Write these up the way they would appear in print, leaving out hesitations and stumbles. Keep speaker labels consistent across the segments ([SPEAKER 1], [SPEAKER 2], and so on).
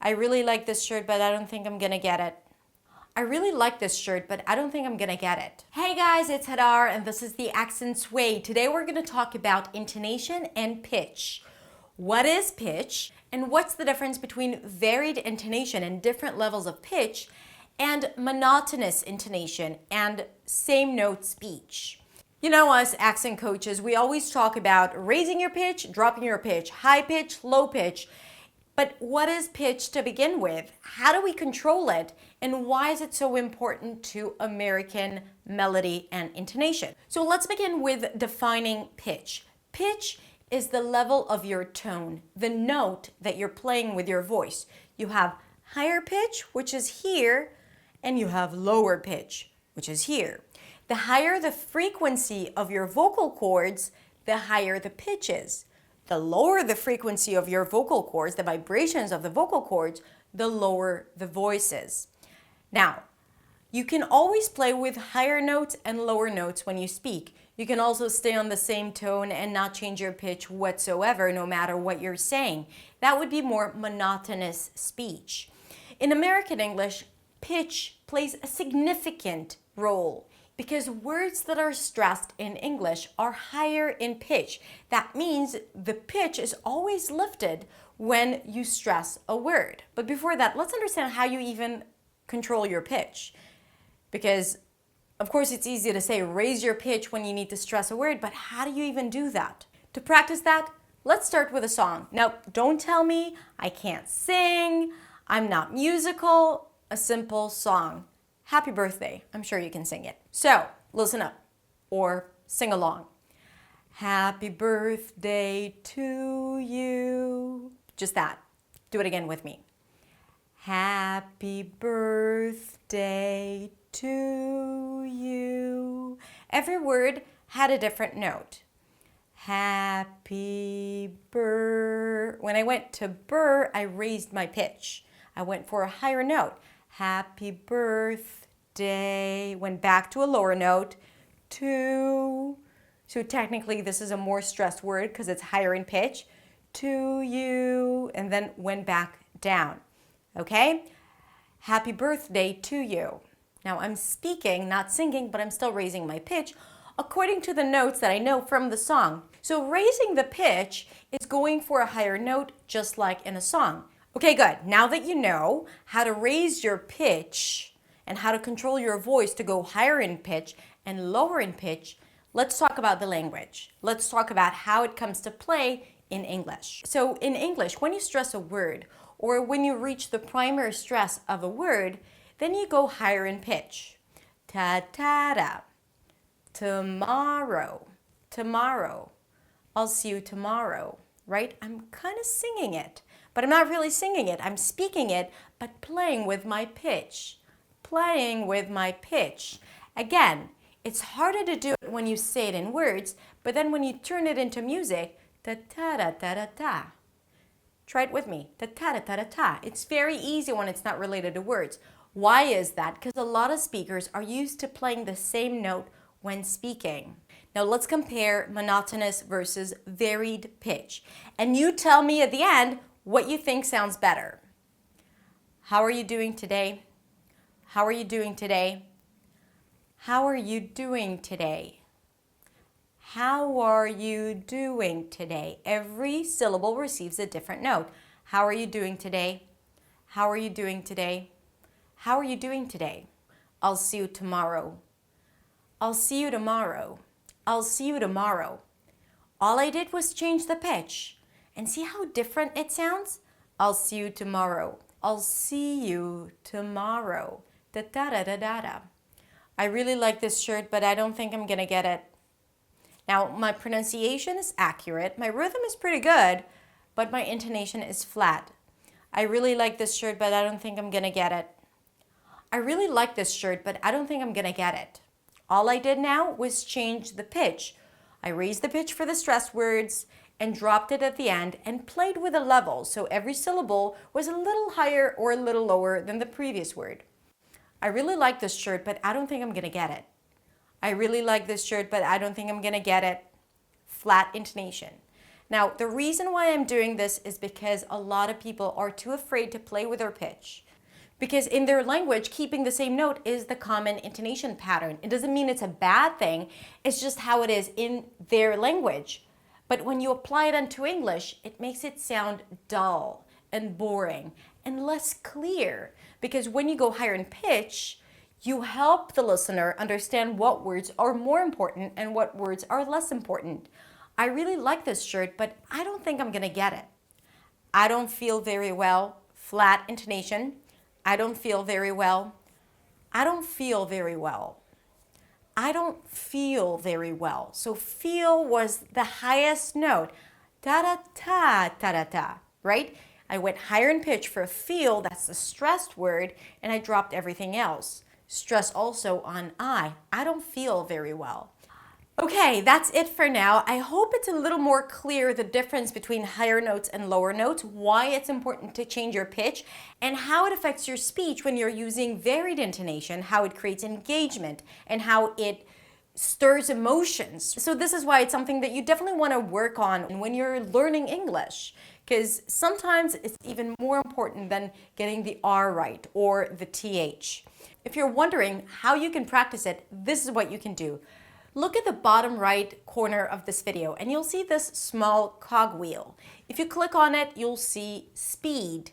[SPEAKER 1] I really like this shirt, but I don't think I'm gonna get it. I really like this shirt, but I don't think I'm gonna get it. Hey guys, it's Hadar, and this is the Accent Sway. Today we're gonna talk about intonation and pitch. What is pitch, and what's the difference between varied intonation and different levels of pitch, and monotonous intonation and same note speech? You know, us accent coaches, we always talk about raising your pitch, dropping your pitch, high pitch, low pitch. But what is pitch to begin with? How do we control it? And why is it so important to American melody and intonation? So let's begin with defining pitch. Pitch is the level of your tone, the note that you're playing with your voice. You have higher pitch, which is here, and you have lower pitch, which is here. The higher the frequency of your vocal cords, the higher the pitch is. The lower the frequency of your vocal cords, the vibrations of the vocal cords, the lower the voice is. Now, you can always play with higher notes and lower notes when you speak. You can also stay on the same tone and not change your pitch whatsoever, no matter what you're saying. That would be more monotonous speech. In American English, pitch plays a significant role because words that are stressed in English are higher in pitch. That means the pitch is always lifted when you stress a word. But before that, let's understand how you even control your pitch. Because, of course, it's easy to say raise your pitch when you need to stress a word, but how do you even do that? To practice that, let's start with a song. Now, don't tell me I can't sing, I'm not musical, a simple song. Happy birthday. I'm sure you can sing it. So listen up or sing along. Happy birthday to you. Just that. Do it again with me. Happy birthday to you. Every word had a different note. Happy birthday. When I went to burr, I raised my pitch. I went for a higher note. Happy birthday, went back to a lower note, to, so technically this is a more stressed word because it's higher in pitch, to you, and then went back down, okay? Happy birthday to you. Now I'm speaking, not singing, but I'm still raising my pitch according to the notes that I know from the song. So raising the pitch is going for a higher note just like in a song. Okay, good. Now that you know how to raise your pitch and how to control your voice to go higher in pitch and lower in pitch, let's talk about the language. Let's talk about how it comes to play in English. So in English, when you stress a word or when you reach the primary stress of a word, then you go higher in pitch. Ta-ta-da. Tomorrow. Tomorrow. I'll see you tomorrow, right? I'm kind of singing it. But I'm not really singing it. I'm speaking it, but playing with my pitch. Playing with my pitch. Again, it's harder to do it when you say it in words, but then when you turn it into music, ta-ta-da-ta-da-ta. Try it with me. Ta-ta-da-ta-da-ta. It's very easy when it's not related to words. Why is that? Because a lot of speakers are used to playing the same note when speaking. Now let's compare monotonous versus varied pitch. And you tell me at the end what you think sounds better. How are you doing today? How are you doing today? How are you doing today? How are you doing today? Every syllable receives a different note. How are you doing today? How are you doing today? How are you doing today? I'll see you tomorrow. I'll see you tomorrow. I'll see you tomorrow. All I did was change the pitch. And see how different it sounds? I'll see you tomorrow. I'll see you tomorrow. Da-da-da-da-da. I really like this shirt, but I don't think I'm gonna get it. Now, my pronunciation is accurate. My rhythm is pretty good, but my intonation is flat. I really like this shirt, but I don't think I'm gonna get it. I really like this shirt, but I don't think I'm gonna get it. All I did now was change the pitch. I raised the pitch for the stressed words and dropped it at the end and played with a level, so every syllable was a little higher or a little lower than the previous word. I really like this shirt, but I don't think I'm gonna get it. I really like this shirt, but I don't think I'm gonna get it. Flat intonation. Now, the reason why I'm doing this is because a lot of people are too afraid to play with their pitch. Because in their language, keeping the same note is the common intonation pattern. It doesn't mean it's a bad thing, it's just how it is in their language. But when you apply it into English, it makes it sound dull and boring and less clear. Because when you go higher in pitch, you help the listener understand what words are more important and what words are less important. I really like this shirt, but I don't think I'm gonna get it. I don't feel very well, flat intonation. I don't feel very well. I don't feel very well. I don't feel very well. So feel was the highest note. Ta-da-ta, ta-da-ta, right? I went higher in pitch for feel, that's the stressed word, and I dropped everything else. Stress also on I. I don't feel very well. Okay, that's it for now. I hope it's a little more clear the difference between higher notes and lower notes, why it's important to change your pitch, and how it affects your speech when you're using varied intonation, how it creates engagement, and how it stirs emotions. So this is why it's something that you definitely want to work on when you're learning English, because sometimes it's even more important than getting the R right or the TH. If you're wondering how you can practice it, this is what you can do. Look at the bottom right corner of this video and you'll see this small cogwheel. If you click on it, you'll see speed.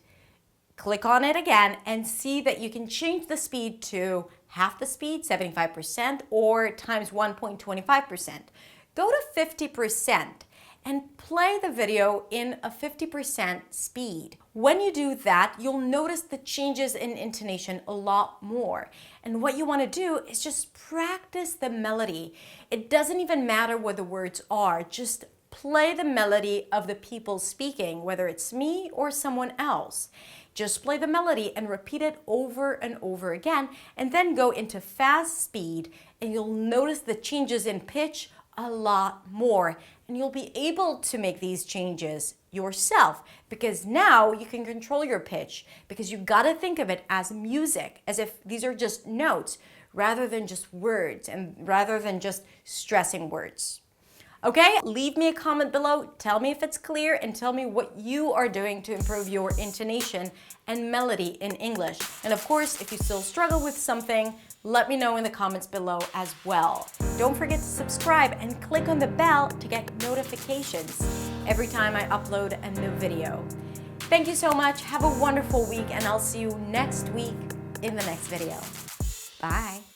[SPEAKER 1] Click on it again and see that you can change the speed to half the speed, 75%, or times 1.25%. Go to 50% and play the video in a 50% speed. When you do that, you'll notice the changes in intonation a lot more. And what you want to do is just practice the melody. It doesn't even matter what the words are, just play the melody of the people speaking, whether it's me or someone else. Just play the melody and repeat it over and over again, and then go into fast speed, and you'll notice the changes in pitch a lot more, and you'll be able to make these changes yourself because now you can control your pitch, because you got to think of it as music, as if these are just notes rather than just words and rather than just stressing words. Okay, leave me a comment below, tell me if it's clear, and tell me what you are doing to improve your intonation and melody in English. And of course, if you still struggle with something, let me know in the comments below as well. Don't forget to subscribe and click on the bell to get notifications every time I upload a new video. Thank you so much, have a wonderful week, and I'll see you next week in the next video. Bye.